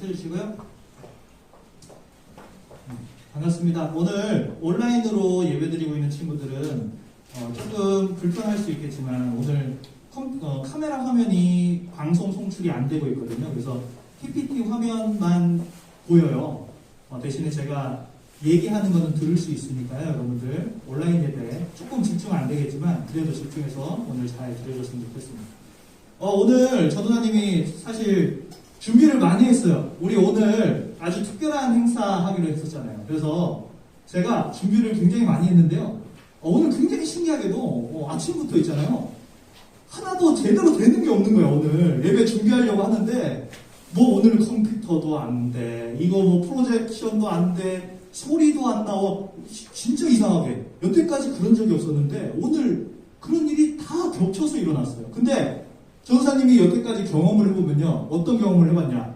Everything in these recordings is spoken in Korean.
켜주시고요. 반갑습니다. 오늘 온라인으로 예배드리고 있는 친구들은 조금 불편할 수 있겠지만 오늘 카메라 화면이 방송 송출이 안 되고 있거든요. 그래서 PPT 화면만 보여요. 대신에 제가 얘기하는 거는 들을 수 있으니까요. 여러분들 온라인 예배 조금 집중 안 되겠지만 그래도 집중해서 오늘 잘 들어줬으면 좋겠습니다. 오늘 전도사님이 사실 준비를 많이 했어요. 우리 오늘 아주 특별한 행사 하기로 했었잖아요. 그래서 제가 준비를 굉장히 많이 했는데요. 오늘 굉장히 신기하게도 아침부터 있잖아요. 하나도 제대로 되는 게 없는 거예요. 오늘 예배 준비하려고 하는데 뭐 오늘 컴퓨터도 안 돼. 이거 뭐 프로젝션도 안 돼. 소리도 안 나와. 진짜 이상하게. 여태까지 그런 적이 없었는데 오늘 그런 일이 다 겹쳐서 일어났어요. 근데 전도사님이 여태까지 경험을 해보면요. 어떤 경험을 해봤냐.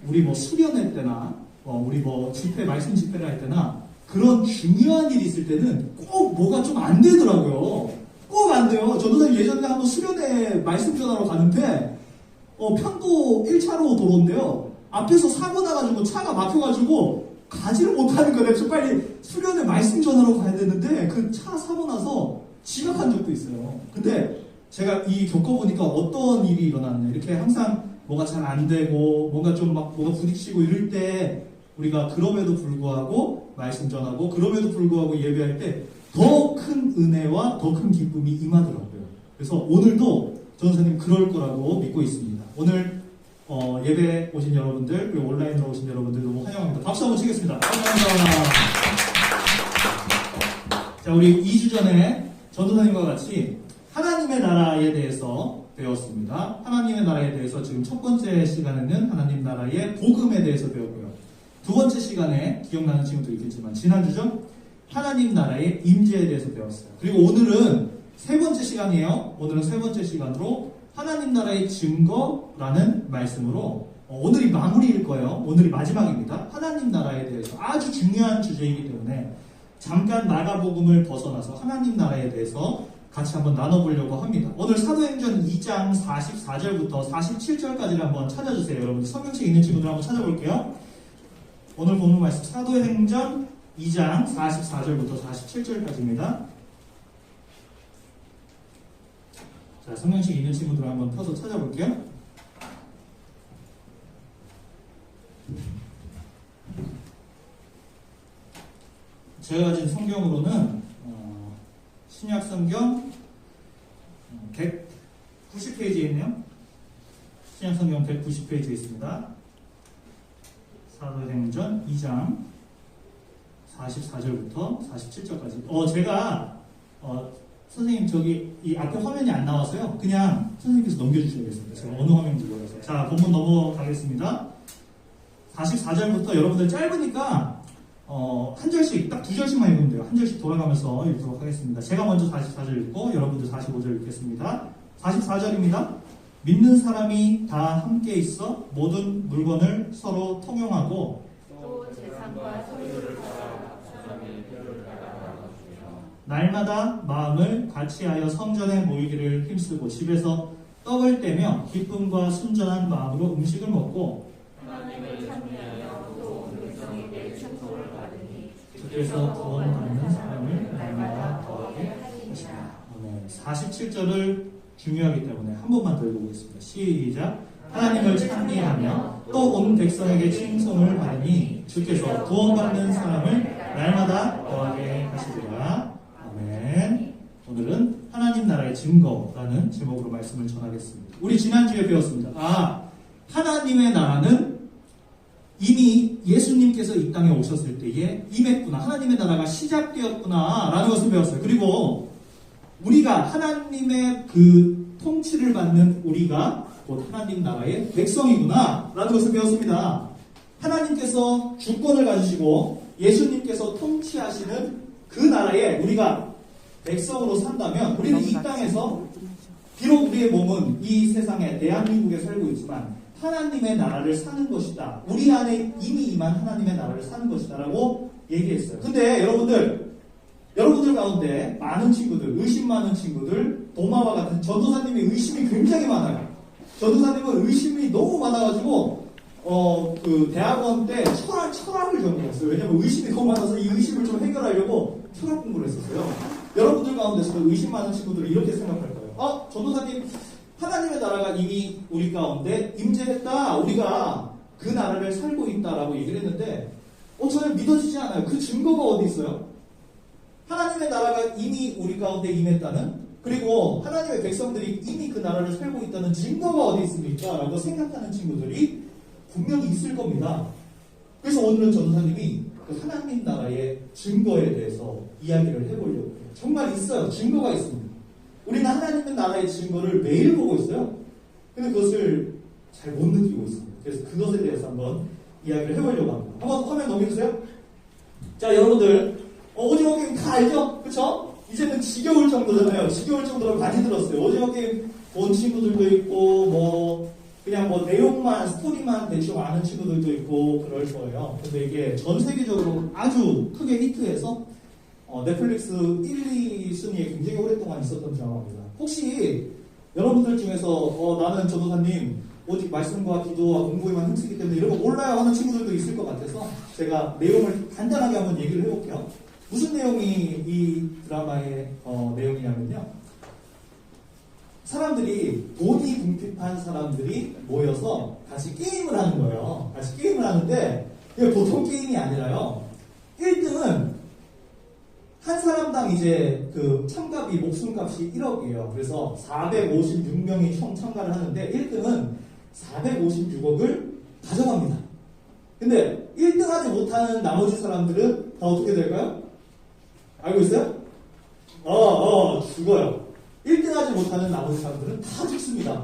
우리 뭐 수련회 때나 우리 뭐 집회, 말씀 집회를 할 때나 그런 중요한 일이 있을 때는 꼭 뭐가 좀 안 되더라고요. 꼭 안 돼요. 전도사님 예전에 한번 수련회 말씀 전하러 가는데 편도 1차로 도로인데요. 앞에서 사고 나가지고 차가 막혀가지고 가지를 못하는 거예요. 그래서 빨리 수련회 말씀 전하러 가야 되는데 그 차 사고 나서 지각한 적도 있어요. 근데 제가 겪어보니까 어떤 일이 일어났냐. 이렇게 항상 뭐가 잘 안 되고 뭔가 좀 막 뭐가 부딪히고 이럴 때 우리가 그럼에도 불구하고 말씀 전하고 그럼에도 불구하고 예배할 때 더 큰 은혜와 더 큰 기쁨이 임하더라고요. 그래서 오늘도 전도사님 그럴 거라고 믿고 있습니다. 오늘 예배 오신 여러분들 그리고 온라인으로 오신 여러분들 너무 환영합니다. 박수 한번 치겠습니다. 감사합니다. 자, 우리 2주 전에 전도사님과 같이 하나님의 나라에 대해서 배웠습니다. 하나님의 나라에 대해서 지금 첫 번째 시간에는 하나님 나라의 복음에 대해서 배웠고요. 두 번째 시간에 기억나는 친구도 있겠지만 지난주죠? 하나님 나라의 임재에 대해서 배웠어요. 그리고 오늘은 세 번째 시간이에요. 오늘은 세 번째 시간으로 하나님 나라의 증거라는 말씀으로 오늘이 마무리일 거예요. 오늘이 마지막입니다. 하나님 나라에 대해서 아주 중요한 주제이기 때문에 잠깐 마가복음을 벗어나서 하나님 나라에 대해서 같이 한번 나눠보려고 합니다. 오늘 사도행전 2장 44절부터 47절까지를 한번 찾아주세요. 여러분 성경책 있는 친구들 한번 찾아볼게요. 오늘 본문 말씀 사도행전 2장 44절부터 47절까지입니다. 자, 성경책 있는 친구들 한번 펴서 찾아볼게요. 제가 가진 성경으로는 신약 성경 190페이지에 있네요. 신약 성경 190페이지에 있습니다. 사도행전 2장 44절부터 47절까지. 제가 선생님 저기 이 앞에 화면이 안 나와서요. 그냥 선생님께서 넘겨주셔야겠습니다. 제가 어느 화면인지 몰라서. 자, 본문 넘어가겠습니다. 44절부터 여러분들 짧으니까 한 절씩 딱 두 절씩만 읽으면 돼요. 한 절씩 돌아가면서 읽도록 하겠습니다. 제가 먼저 44절 읽고 여러분들 45절 읽겠습니다. 44절입니다. 믿는 사람이 다 함께 있어 모든 물건을 서로 통용하고 또 재산과 소유를 팔아 사람의 필요를 나눠주며 날마다 마음을 같이하여 성전에 모이기를 힘쓰고 집에서 떡을 떼며 기쁨과 순전한 마음으로 음식을 먹고 하나님을 찬미하여 또 음성에게 충성을 받으니 주께서 구원받는 사람을 날마다 더하게 하시니라. 47절을 중요하기 때문에 한 번만 더 읽어보겠습니다. 시작. 하나님을 찬미하며 또 온 백성에게 칭송을 받으니 주께서 구원받는 사람을 날마다 더하게 하시리라. 아멘. 오늘은 하나님 나라의 증거라는 제목으로 말씀을 전하겠습니다. 우리 지난주에 배웠습니다. 하나님의 나라는 이미 예수님께서 이 땅에 오셨을 때에 임했구나. 하나님의 나라가 시작되었구나 라는 것을 배웠어요. 그리고 우리가 하나님의 그 통치를 받는 우리가 곧 하나님 나라의 백성이구나 라는 것을 배웠습니다. 하나님께서 주권을 가지시고 예수님께서 통치하시는 그 나라에 우리가 백성으로 산다면 우리는 이 땅에서 비록 우리의 몸은 이 세상에 대한민국에 살고 있지만 하나님의 나라를 사는 것이다. 우리 안에 이미 임한 하나님의 나라를 사는 것이다 라고 얘기했어요. 근데 여러분들 가운데 많은 친구들, 의심 많은 친구들, 도마와 같은 전도사님의 의심이 굉장히 많아요. 전도사님은 의심이 너무 많아가지고 그 대학원 때 철학을 전공했어요. 왜냐면 의심이 너무 많아서 이 의심을 좀 해결하려고 철학 공부를 했었어요. 여러분들 가운데서도 의심 많은 친구들은 이렇게 생각할 거예요. 전도사님, 하나님의 나라가 이미 우리 가운데 임재했다. 우리가 그 나라를 살고 있다라고 얘기를 했는데, 저는 믿어지지 않아요. 그 증거가 어디 있어요? 하나님의 나라가 이미 우리 가운데 임했다는, 그리고 하나님의 백성들이 이미 그 나라를 살고 있다는 증거가 어디 있습니까? 라고 생각하는 친구들이 분명히 있을 겁니다. 그래서 오늘은 전도사님이 그 하나님 나라의 증거에 대해서 이야기를 해보려고 해요. 정말 있어요. 증거가 있습니다. 우리는 하나님의 나라의 증거를 매일 보고 있어요. 근데 그것을 잘 못 느끼고 있습니다. 그래서 그것에 대해서 한번 이야기를 해보려고 합니다. 한번 화면 넘겨주세요. 자, 여러분들 오징어 게임 다 알죠? 그쵸? 이제는 지겨울 정도잖아요. 지겨울 정도로 많이 들었어요. 오징어 게임 본 친구들도 있고 그냥 내용만, 스토리만 대충 아는 친구들도 있고 그럴 거예요. 근데 이게 전 세계적으로 아주 크게 히트해서 넷플릭스 1, 2순위에 굉장히 오랫동안 있었던 드라마입니다. 혹시 여러분들 중에서 나는 전도사님 오직 말씀과 기도와 공부에만 힘쓰기 때문에 이런 거 몰라요 하는 친구들도 있을 것 같아서 제가 내용을 간단하게 한번 얘기를 해볼게요. 무슨 내용이 이 드라마의 내용이냐면요. 사람들이 돈이 궁핍한 사람들이 모여서 같이 게임을 하는 거예요. 같이 게임을 하는데 이게 보통 게임이 아니라요. 1등은 한 사람당 이제 그 참가비 목숨값이 1억이에요. 그래서 456명이 총 참가를 하는데 1등은 456억을 가져갑니다. 근데 1등 하지 못하는 나머지 사람들은 다 어떻게 될까요? 알고 있어요? 죽어요. 1등 하지 못하는 나머지 사람들은 다 죽습니다.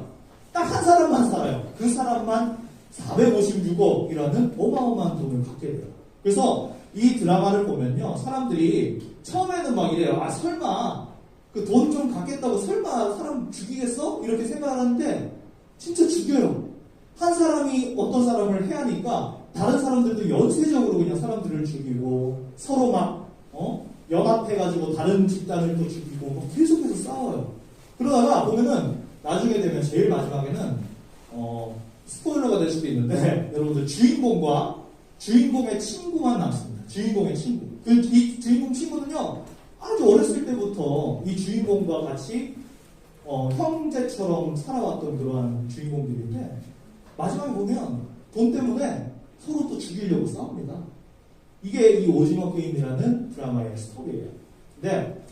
딱 한 사람만 살아요. 그 사람만 456억이라는 어마어마한 돈을 받게 돼요. 그래서 이 드라마를 보면요. 사람들이 처음에는 막 이래요. 설마 그 돈 좀 갖겠다고 설마 사람 죽이겠어? 이렇게 생각하는데 진짜 죽여요. 한 사람이 어떤 사람을 해하니까 다른 사람들도 연쇄적으로 그냥 사람들을 죽이고 서로 막 연합해가지고 다른 집단을 또 죽이고 계속해서 싸워요. 그러다가 보면은 나중에 되면 제일 마지막에는 스포일러가 될 수도 있는데 여러분들 주인공의 친구만 남습니다. 주인공의 친구. 이 주인공 친구는요 아주 어렸을 때부터 이 주인공과 같이 형제처럼 살아왔던 그러한 주인공들인데 마지막에 보면 돈 때문에 서로 또 죽이려고 싸웁니다. 이게 이 오징어 게임이라는 드라마의 스토리예요. 근데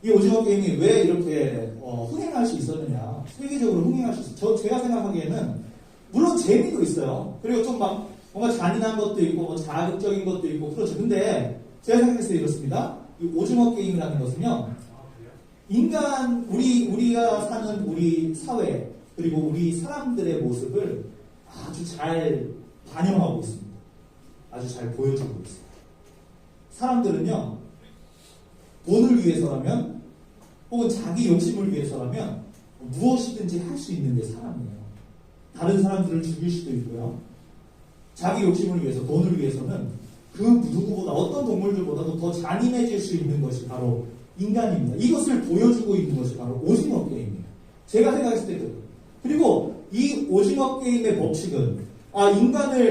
이 오징어 게임이 왜 이렇게 흥행할 수 있었느냐, 세계적으로 흥행할 수 있었어요. 제가 생각하기에는 물론 재미도 있어요. 그리고 좀 막 뭔가 잔인한 것도 있고 자극적인 것도 있고 그렇죠. 근데 제가 생각했을 때 이렇습니다. 이 오징어 게임이라는 것은요, 우리가 사는 우리 사회 그리고 우리 사람들의 모습을 아주 잘 반영하고 있습니다. 아주 잘 보여주고 있습니다. 사람들은요, 돈을 위해서라면 혹은 자기 욕심을 위해서라면 무엇이든지 할 수 있는 게 사람이에요. 다른 사람들을 죽일 수도 있고요. 자기 욕심을 위해서, 돈을 위해서는 그 누구보다 어떤 동물들보다도 더 잔인해질 수 있는 것이 바로 인간입니다. 이것을 보여주고 있는 것이 바로 오징어 게임이에요. 제가 생각했을 때 그리고 이 오징어 게임의 법칙은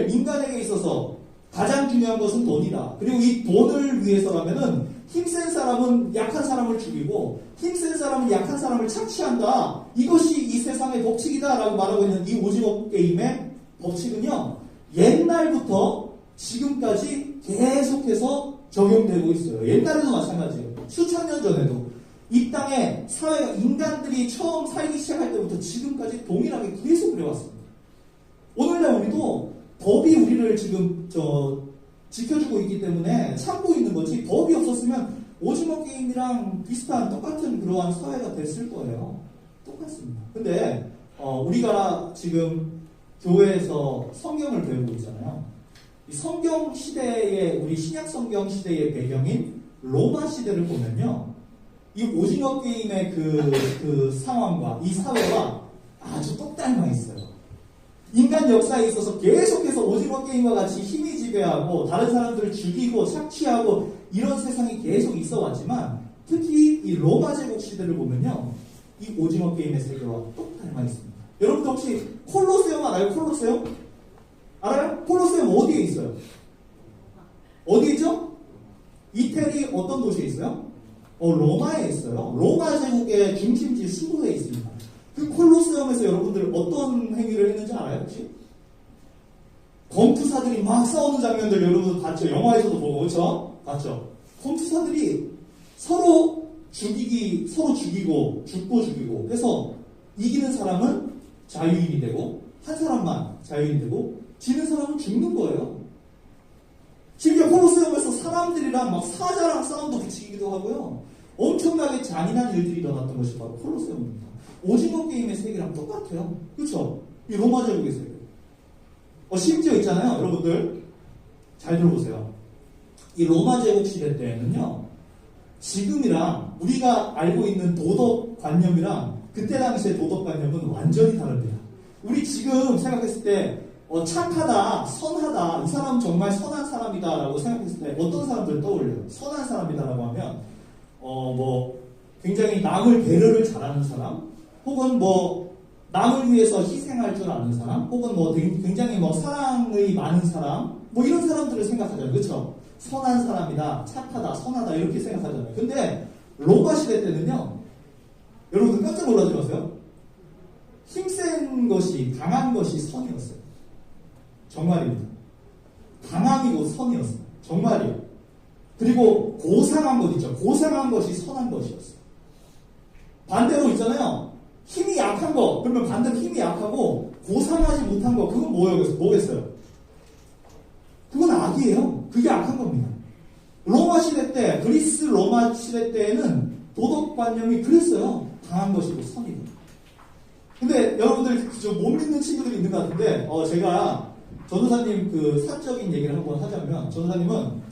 인간에게 있어서 가장 중요한 것은 돈이다. 그리고 이 돈을 위해서라면은 힘센 사람은 약한 사람을 죽이고 힘센 사람은 약한 사람을 착취한다. 이것이 이 세상의 법칙이다라고 말하고 있는 이 오징어 게임의 법칙은요, 옛날부터 지금까지 계속해서 적용되고 있어요. 옛날에도 마찬가지예요. 수천 년 전에도 이 땅에 사회가 인간들이 처음 살기 시작할 때부터 지금까지 동일하게 계속 그래왔습니다. 오늘날 우리도 법이 우리를 지금 지켜주고 있기 때문에 참고 있는 거지, 법이 없었으면 오징어 게임이랑 비슷한 똑같은 그러한 사회가 됐을 거예요. 똑같습니다. 근데 우리가 지금 교회에서 성경을 배우고 있잖아요. 이 성경 시대의, 우리 신약 성경 시대의 배경인 로마 시대를 보면요, 이 오징어 게임의 그 상황과 이 사회와 아주 똑 닮아 있어요. 인간 역사에 있어서 계속해서 오징어 게임과 같이 힘이 지배하고 다른 사람들을 죽이고 착취하고 이런 세상이 계속 있어 왔지만, 특히 이 로마 제국 시대를 보면요, 이 오징어 게임의 세계와 똑 닮아 있습니다. 여러분들 혹시 콜로세움 알아요? 콜로세움? 알아요? 콜로세움 어디에 있어요? 어디 있죠? 이태리 어떤 도시에 있어요? 로마에 있어요. 로마 제국의 중심지 수도에 있습니다. 그 콜로세움에서 여러분들 어떤 행위를 했는지 알아요, 혹시? 검투사들이 막 싸우는 장면들 여러분들 봤죠? 영화에서도 보고, 그렇죠? 봤죠? 검투사들이 서로 죽이고, 죽고, 해서 이기는 사람은 자유인이 되고, 한 사람만 자유인이 되고, 지는 사람은 죽는 거예요. 심지어 콜로세움에서 사람들이랑 막 사자랑 싸움도 붙이기도 하고요. 엄청나게 잔인한 일들이 일어났던 것이 바로 콜로세움입니다. 오징어 게임의 세계랑 똑같아요. 그렇죠? 이 로마 제국의 세계. 심지어 있잖아요, 여러분들. 잘 들어보세요. 이 로마 제국 시대 때에는요, 지금이랑 우리가 알고 있는 도덕관념이랑 그때 당시의 도덕관념은 완전히 다릅니다. 우리 지금 생각했을 때 착하다, 선하다, 이 사람은 정말 선한 사람이다 라고 생각했을 때 어떤 사람들 떠올려요? 선한 사람이다 라고 하면 굉장히 남을 배려를 잘하는 사람, 혹은 남을 위해서 희생할 줄 아는 사람, 혹은 굉장히 사랑의 많은 사람, 이런 사람들을 생각하잖아요. 그렇죠? 선한 사람이다, 착하다, 선하다 이렇게 생각하잖아요. 근데 로마 시대 때는요, 여러분들 깜짝 놀라지 마세요. 힘센 것이, 강한 것이 선이었어요. 정말입니다. 강함이고 선이었어요. 정말이에요. 그리고 고상한 것 있죠. 고상한 것이 선한 것이었어요. 반대로 있잖아요. 힘이 약한 거, 그러면 반대로 힘이 약하고 고상하지 못한 거, 그건 뭐겠어요? 그건 악이에요. 그게 악한 겁니다. 로마 시대 때, 그리스 로마 시대 때에는 도덕관념이 그랬어요. 강한 것이고 선이고. 근데 여러분들 못 믿는 친구들이 있는 것 같은데, 제가 전도사님 그 사적인 얘기를 한번 하자면, 전도사님은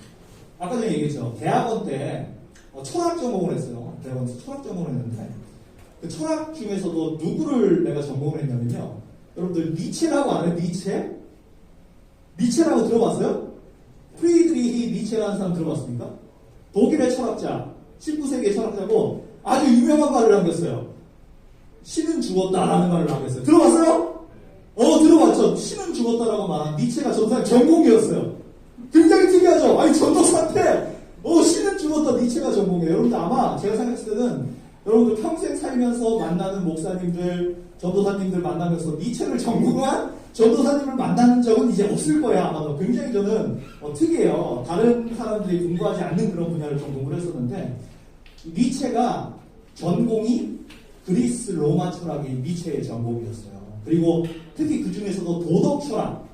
아까 전에 얘기했죠. 대학원 때 철학 전공을 했어요. 대학원에서 철학 전공을 했는데, 그 철학 중에서도 누구를 내가 전공을 했냐면요. 여러분들 니체라고 아세요? 니체? 니체라고 들어봤어요? 프리드리히 니체라는 사람 들어봤습니까? 독일의 철학자, 19세기의 철학자고 아주 유명한 말을 남겼어요. 신은 죽었다라는 말을 남겼어요. 들어봤어요? 들어봤죠. 신은 죽었다라고 말한 니체가 전도사님 전공이었어요. 굉장히 특이하죠? 아니, 전도사한테 신은 죽었다, 니체가 전공이에요. 여러분들 아마 제가 생각했을 때는 여러분들 평생 살면서 만나는 목사님들, 전도사님들 만나면서 니체를 전공한 전도사님을 만나는 적은 이제 없을 거야, 아마도. 굉장히 저는 특이해요. 다른 사람들이 공부하지 않는 그런 분야를 전공을 했었는데, 니체가 전공이 그리스 로마 철학이 니체의 전공이었어요. 그리고 특히 그 중에서도 도덕 철학,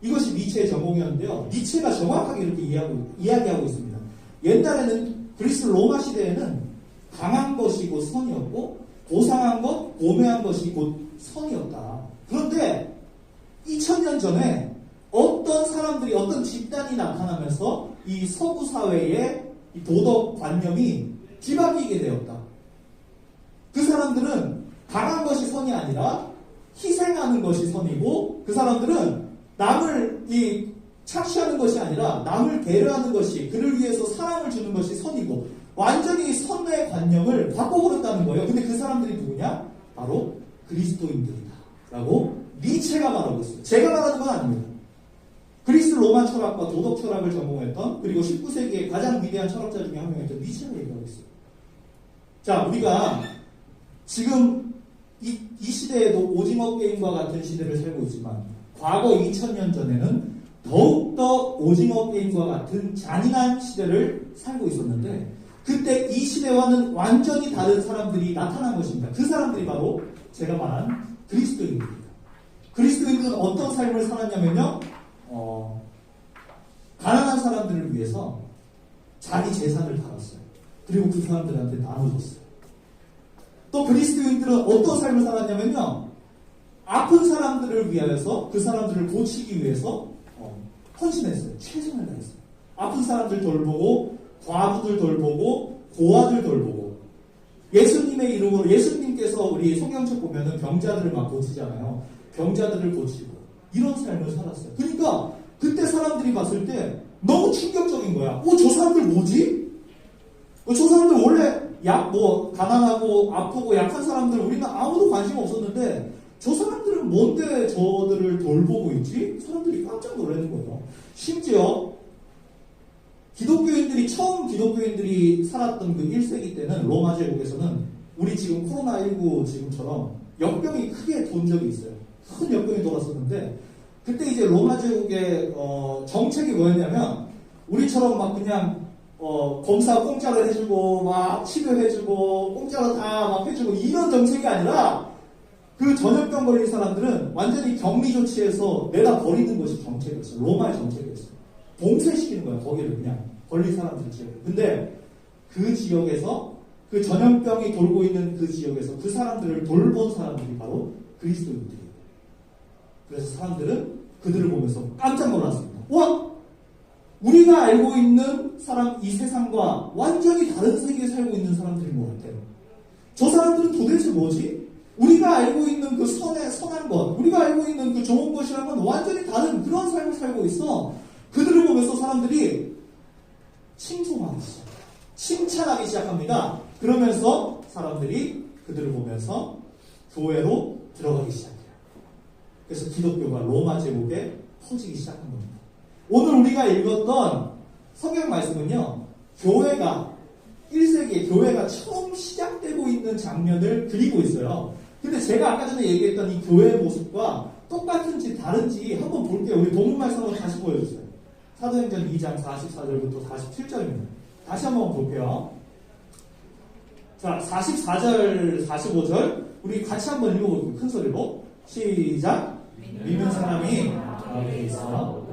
이것이 니체의 전공이었는데요. 니체가 정확하게 이렇게 이야기하고 있습니다. 옛날에는 그리스 로마 시대에는 강한 것이 곧 선이었고, 고상한 것, 고매한 것이 곧 선이었다. 그런데 2000년 전에 어떤 사람들이, 어떤 집단이 나타나면서 이 서구 사회의 이 도덕관념이 뒤바뀌게 되었다. 그 사람들은 강한 것이 선이 아니라 희생하는 것이 선이고, 그 사람들은 남을 착취하는 것이 아니라 남을 배려하는 것이, 그를 위해서 사랑을 주는 것이 선이고, 완전히 선의 관념을 바꿔버렸다는 거예요. 근데 그 사람들이 누구냐? 바로 그리스도인들이다 라고 니체가 말하고 있어요. 제가 말하는 건 아닙니다. 그리스 로마 철학과 도덕 철학을 전공했던, 그리고 19세기의 가장 위대한 철학자 중에 한 명이었던 니체가 얘기하고 있어요. 자, 우리가 지금 이 시대에도 오징어 게임과 같은 시대를 살고 있지만, 과거 2000년 전에는 더욱더 오징어 게임과 같은 잔인한 시대를 살고 있었는데, 그때 이 시대와는 완전히 다른 사람들이 나타난 것입니다. 그 사람들이 바로 제가 말한 그리스도인들입니다. 그리스도인들은 어떤 삶을 살았냐면요, 가난한 사람들을 위해서 자기 재산을 팔았어요. 그리고 그 사람들한테 나눠줬어요. 또 그리스도인들은 어떤 삶을 살았냐면요, 아픈 사람들을 위하여서 그 사람들을 고치기 위해서 헌신했어요. 최선을 다했어요. 아픈 사람들 돌보고, 과부들 돌보고, 고아들 돌보고, 예수님의 이름으로, 예수님께서 우리 성경책 보면은 병자들을 막 고치잖아요. 병자들을 고치고 이런 삶을 살았어요. 그러니까 그때 사람들이 봤을 때 너무 충격적인 거야. 저 사람들 뭐지? 저 사람들 원래 가난하고 아프고 약한 사람들 우리는 아무도 관심 없었는데 저 사람들은 사람들은 뭔데 저들을 돌보고 있지? 사람들이 깜짝 놀라는 거예요. 심지어 처음 기독교인들이 살았던 그 1세기 때는 로마 제국에서는 우리 지금 코로나19 지금처럼 역병이 크게 돈 적이 있어요. 큰 역병이 돌았었는데 그때 이제 로마 제국의 정책이 뭐였냐면 우리처럼 막 그냥 검사 공짜로 해주고 막 치료해주고 공짜로 다 막 해주고 이런 정책이 아니라 그 전염병 걸린 사람들은 완전히 격리 조치해서 내다 버리는 것이 정책이었어요. 로마의 정책이었어요. 봉쇄시키는 거예요. 거기를 그냥 걸린 사람들 지역에. 근데 그 지역에서 그 전염병이 돌고 있는 그 지역에서 그 사람들을 돌본 사람들이 바로 그리스도인들이에요. 그래서 사람들은 그들을 보면서 깜짝 놀랐습니다. 와! 우리가 알고 있는 사람, 이 세상과 완전히 다른 세계에 살고 있는 사람들인 것 같아요. 저 사람들은 도대체 뭐지? 우리가 알고 있는 그 선한 것, 우리가 알고 있는 그 좋은 것이랑은 완전히 다른 그런 삶을 살고 있어. 그들을 보면서 사람들이 칭송하기 시작합니다. 칭찬하기 시작합니다. 그러면서 사람들이 그들을 보면서 교회로 들어가기 시작해요. 그래서 기독교가 로마 제국에 퍼지기 시작한 겁니다. 오늘 우리가 읽었던 성경 말씀은요, 1세기에 교회가 처음 시작되고 있는 장면을 그리고 있어요. 근데 제가 아까 전에 얘기했던 이 교회의 모습과 똑같은지 다른지 한번 볼게요. 우리 본문 말씀으로 다시 보여주세요. 사도행전 2장 44절부터 47절입니다. 다시 한번 볼게요. 자, 44절, 45절 우리 같이 한번 읽어볼게요. 큰 소리로. 시작. 믿는 사람이 가운데 있어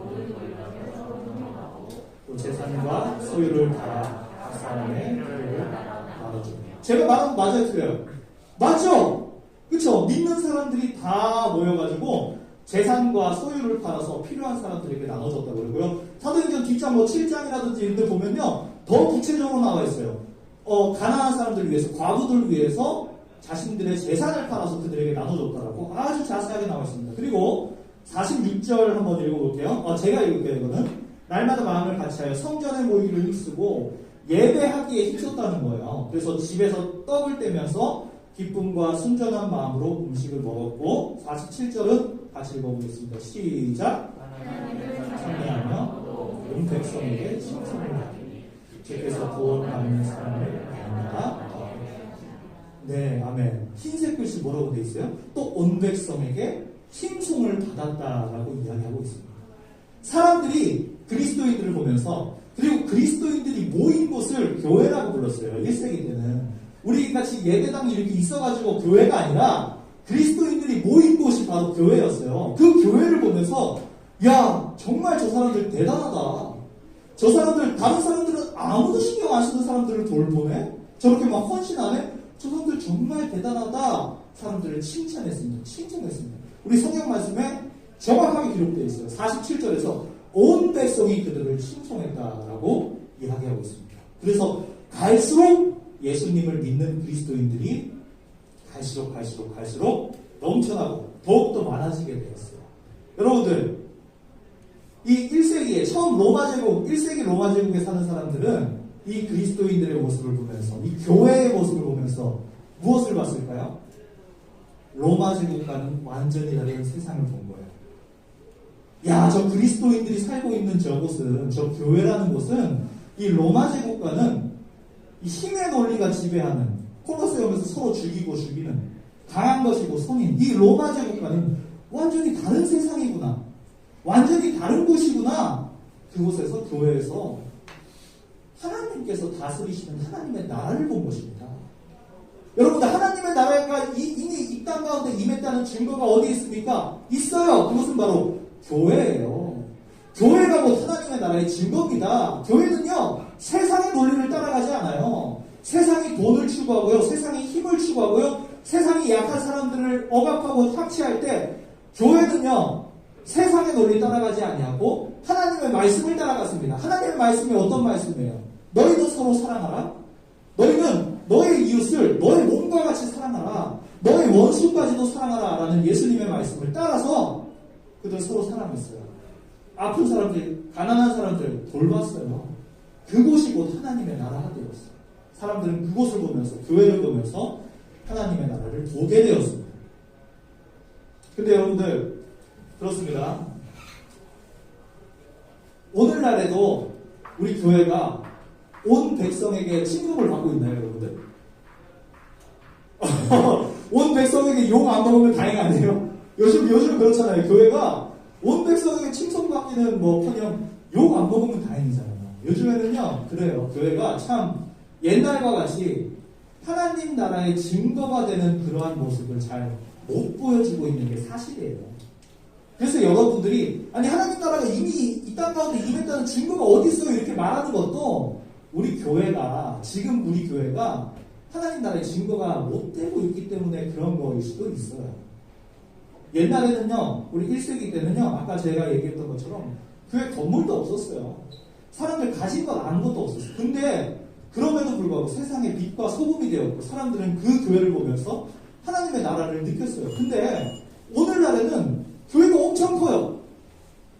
또 재산과 소유를 다 각 사람의 소유를 나눠줘. 제가 말한 거 맞아요, 틀려요? 맞죠? 그쵸? 믿는 사람들이 다 모여가지고 재산과 소유를 팔아서 필요한 사람들에게 나눠줬다고 그러고요. 사도행전 뒷장 7장이라든지 이런 데 보면요, 더 구체적으로 나와 있어요. 가난한 사람들을 위해서, 과부들을 위해서 자신들의 재산을 팔아서 그들에게 나눠줬다라고 아주 자세하게 나와 있습니다. 그리고 46절 한번 읽어볼게요. 제가 읽을게요, 이거는. 날마다 마음을 같이하여 성전에 모이기를 힘쓰고 예배하기에 힘썼다는 거예요. 그래서 집에서 떡을 떼면서 기쁨과 순전한 마음으로 음식을 먹었고, 47절은 같이 읽어보겠습니다. 시작. 참여하며 온 백성에게 칭송을 하니 주께서 구원받는 사람을 다합니다. 네, 아멘. 흰색 글씨 뭐라고 돼 있어요? 또 온 백성에게 칭송을 받았다라고 이야기하고 있습니다. 사람들이 그리스도인들을 보면서, 그리고 그리스도인들이 모인 곳을 교회라고 불렀어요. 1세기 때는. 우리 같이 예배당이 이렇게 있어가지고 교회가 아니라 그리스도인들이 모인 곳이 바로 교회였어요. 그 교회를 보면서 야, 정말 저 사람들 대단하다. 저 사람들, 다른 사람들은 아무도 신경 안 쓰는 사람들을 돌보네? 저렇게 막 헌신하네? 저 사람들 정말 대단하다. 사람들을 칭찬했습니다. 칭찬했습니다. 우리 성경 말씀에 정확하게 기록되어 있어요. 47절에서 온 백성이 그들을 칭송했다라고 이야기하고 있습니다. 그래서 갈수록 예수님을 믿는 그리스도인들이 갈수록 넘쳐나고 더욱더 많아지게 되었어요. 여러분들, 이 1세기에 처음 1세기 로마 제국에 사는 사람들은 이 그리스도인들의 모습을 보면서, 이 교회의 모습을 보면서 무엇을 봤을까요? 로마 제국과는 완전히 다른 세상을 본 거예요. 야, 저 그리스도인들이 살고 있는 저곳은, 저 교회라는 곳은 이 로마 제국과는 이 힘의 논리가 지배하는, 콜로세움에서 서로 죽이는 강한 것이고 선인, 이 로마 제국과는 완전히 다른 세상이구나, 완전히 다른 곳이구나. 그곳에서, 교회에서 하나님께서 다스리시는 하나님의 나라를 본 것입니다. 여러분들, 하나님의 나라가 이미 이 땅 가운데 임했다는 증거가 어디 있습니까? 있어요. 그것은 바로 교회예요. 교회가 곧 하나님의 나라의 증거입니다. 교회는요, 세상의 논리를 따라가지 않아요. 세상이 돈을 추구하고요, 세상이 힘을 추구하고요, 세상이 약한 사람들을 억압하고 착취할 때, 교회는요, 세상의 논리 따라가지 아니하고 하나님의 말씀을 따라갔습니다. 하나님의 말씀이 어떤 말씀이에요? 너희도 서로 사랑하라. 너희는 너의 이웃을 너의 몸과 같이 사랑하라. 너의 원수까지도 사랑하라. 라는 예수님의 말씀을 따라서 그들 서로 사랑했어요. 아픈 사람들, 가난한 사람들 돌봤어요. 그곳이 곧 하나님의 나라가 되었어요. 사람들은 그곳을 보면서, 교회를 보면서 하나님의 나라를 보게 되었습니다. 근데 여러분들 그렇습니다. 오늘날에도 우리 교회가 온 백성에게 친금을 받고 있나요, 여러분들? 온 백성에게 욕 안 먹으면 다행 아니에요? 요즘 그렇잖아요. 교회가 온 백성에게 칭송받기는 그냥 욕 안 먹으면 다행이잖아요. 요즘에는요, 그래요. 교회가 참 옛날과 같이 하나님 나라의 증거가 되는 그러한 모습을 잘 못 보여주고 있는 게 사실이에요. 그래서 여러분들이 하나님 나라가 이미 이 땅 가운데 임했다는 증거가 어디 있어요? 이렇게 말하는 것도 우리 교회가 하나님 나라의 증거가 못 되고 있기 때문에 그런 거일 수도 있어요. 옛날에는요, 우리 1세기 때는요, 아까 제가 얘기했던 것처럼 교회 건물도 없었어요. 사람들 가진 것 아무것도 없었어요. 근데 그럼에도 불구하고 세상의 빛과 소금이 되었고 사람들은 그 교회를 보면서 하나님의 나라를 느꼈어요. 근데 오늘날에는 교회가 엄청 커요.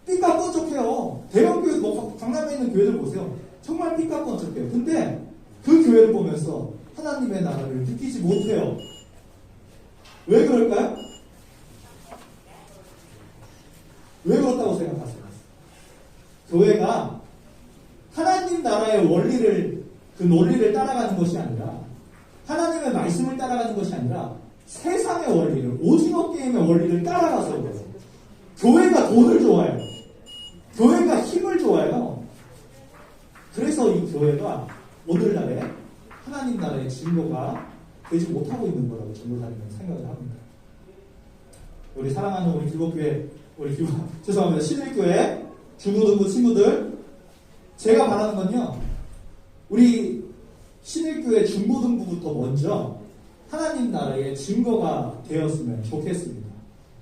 삐까뻔쩍해요. 대형 교회, 강남에 있는 교회들 보세요. 정말 삐까뻔쩍해요. 근데 그 교회를 보면서 하나님의 나라를 느끼지 못해요. 왜 그럴까요? 왜 그렇다고 생각하세요? 교회가 하나님 나라의 그 논리를 따라가는 것이 아니라 하나님의 말씀을 따라가는 것이 아니라 세상의 원리를, 오징어 게임의 원리를 따라가서 그래요. 교회가 돈을 좋아해요. 교회가 힘을 좋아해요. 그래서 이 교회가 오늘날에 하나님 나라의 증거가 되지 못하고 있는 거라고 전도사님은 생각을 합니다. 우리 사랑하는 우리 교회, 죄송합니다. 신일교회 중고등부 친구들, 제가 바라는 건요, 우리 신일교회 중고등부부터 먼저 하나님 나라의 증거가 되었으면 좋겠습니다.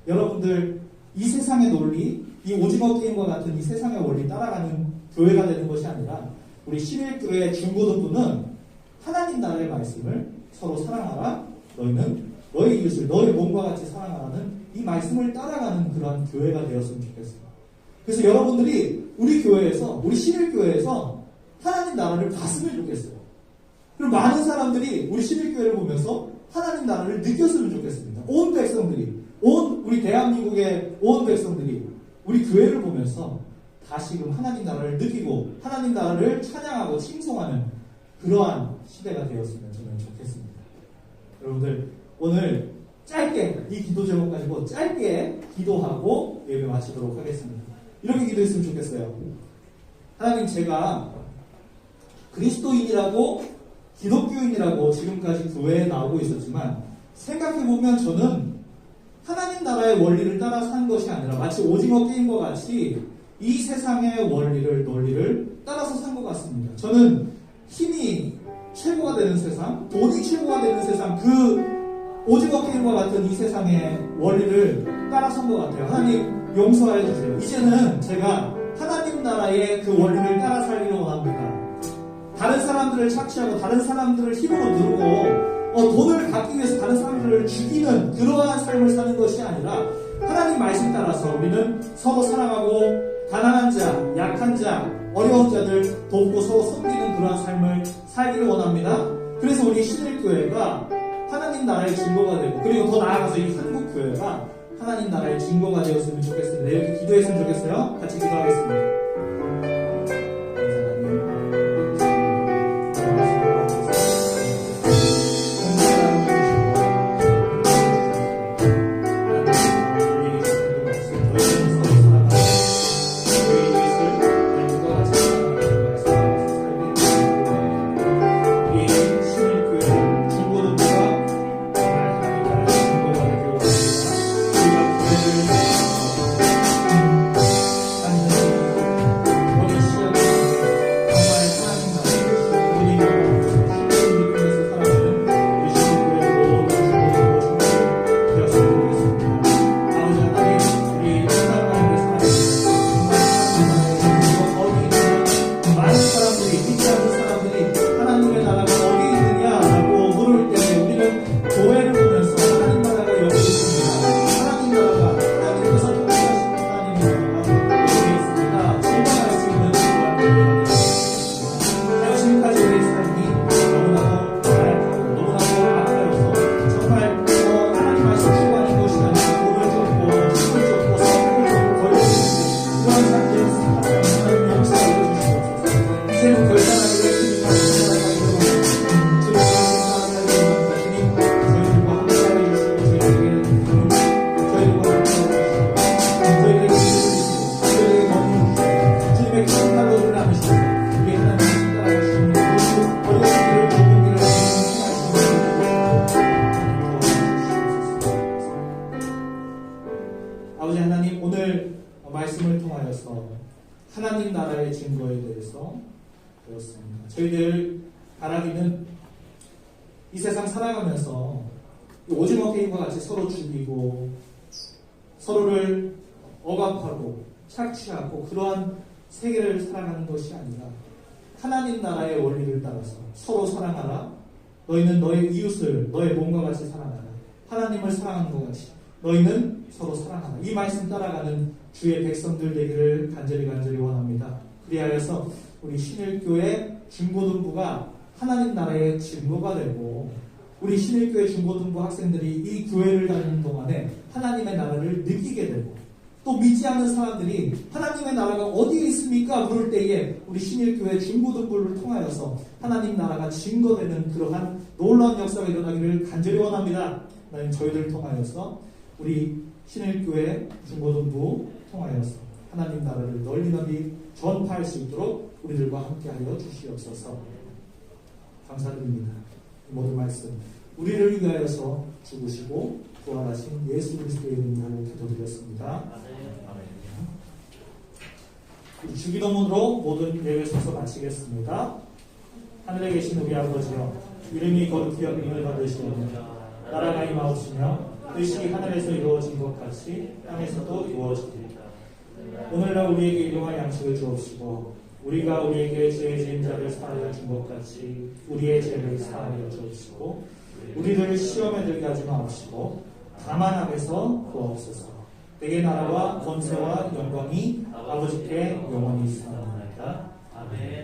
여러분들, 이 세상의 논리, 이 오징어 게임과 같은 이 세상의 원리 따라가는 교회가 되는 것이 아니라 우리 신일교회 중고등부는 하나님 나라의 말씀을 서로 사랑하라, 너희는 너희 이웃을 너희 몸과 같이 사랑하라는 이 말씀을 따라가는 그러한 교회가 되었으면 좋겠습니다. 그래서 여러분들이 우리 교회에서, 우리 신일교회에서 하나님 나라를 봤으면 좋겠어요. 그리고 많은 사람들이 우리 신일교회를 보면서 하나님 나라를 느꼈으면 좋겠습니다. 온 백성들이, 우리 대한민국의 온 백성들이 우리 교회를 보면서 다시금 하나님 나라를 느끼고 하나님 나라를 찬양하고 칭송하는 그러한 시대가 되었으면 저는 좋겠습니다. 여러분들, 오늘 짧게 이 기도 제목 가지고 짧게 기도하고 예배 마치도록 하겠습니다. 이렇게 기도했으면 좋겠어요. 하나님, 제가 그리스도인이라고 기독교인이라고 지금까지 교회에 나오고 있었지만 생각해보면 저는 하나님 나라의 원리를 따라 산 것이 아니라 마치 오징어 게임과 같이 이 세상의 논리를 따라서 산 것 같습니다. 저는 힘이 최고가 되는 세상, 돈이 최고가 되는 세상, 그 오징어 게임과 같은 이 세상의 원리를 따라선 것 같아요. 하나님 용서해 주세요. 이제는 제가 하나님 나라의 그 원리를 따라 살기를 원합니다. 다른 사람들을 착취하고 다른 사람들을 힘으로 누르고 돈을 갖기 위해서 다른 사람들을 죽이는 그러한 삶을 사는 것이 아니라 하나님 말씀 따라서 우리는 서로 사랑하고 가난한 자, 약한 자, 어려운 자들 돕고 서로 섬기는 그러한 삶을 살기를 원합니다. 그래서 우리 신일교회가 하나님 나라의 증거가 되고, 그리고 더 나아가서 이 한국교회가 하나님 나라의 증거가 되었으면 좋겠습니다. 이렇게 기도했으면 좋겠어요. 같이 기도하겠습니다. 증거에 대해서 배웠습니다. 저희들 바라기는 이 세상 살아가면서 오징어 게임과 같이 서로 죽이고 서로를 억압하고 착취하고 그러한 세계를 살아가는 것이 아니라 하나님 나라의 원리를 따라서 서로 사랑하라. 너희는 너의 이웃을 너의 몸과 같이 사랑하라. 하나님을 사랑하는 것 같이 너희는 서로 사랑하라. 이 말씀 따라가는 주의 백성들 되기를 간절히 원합니다. 그리하여서 우리 신일교회 중고등부가 하나님 나라의 증거가 되고 우리 신일교회 중고등부 학생들이 이 교회를 다니는 동안에 하나님의 나라를 느끼게 되고 또 믿지 않는 사람들이 하나님의 나라가 어디에 있습니까? 물을 때에 우리 신일교회 중고등부를 통하여서 하나님 나라가 증거되는 그러한 놀라운 역사가 일어나기를 간절히 원합니다. 하나님 저희들을 통하여서 우리 신일교회 중고등부 통하여서 하나님 나라를 널리 전파할 수 있도록 우리들과 함께하여 주시옵소서. 감사드립니다. 이 모든 말씀 우리를 위하여서 죽으시고 부활하신 예수 그리스도의 이름으로 기도드렸습니다. 주기도문으로 모든 예배 순서 마치겠습니다. 하늘에 계신 우리 아버지여, 이름이 거룩히 여김을 받으시오며 나라가 임하옵시며 뜻이 하늘에서 이루어진 것 같이 땅에서도 이루어지리이다. 오늘날 우리에게 일용할 양식을 주옵시고 우리가 우리에게 죄 지은 자를 사하여 준 것 같이 우리의 죄를 사하여 주옵시고 우리를 시험에 들게 하지 마옵시고 다만 악에서 구하옵소서. 내게 나라와 권세와 영광이 아버지께 영원히 있사옵나이다. 아멘.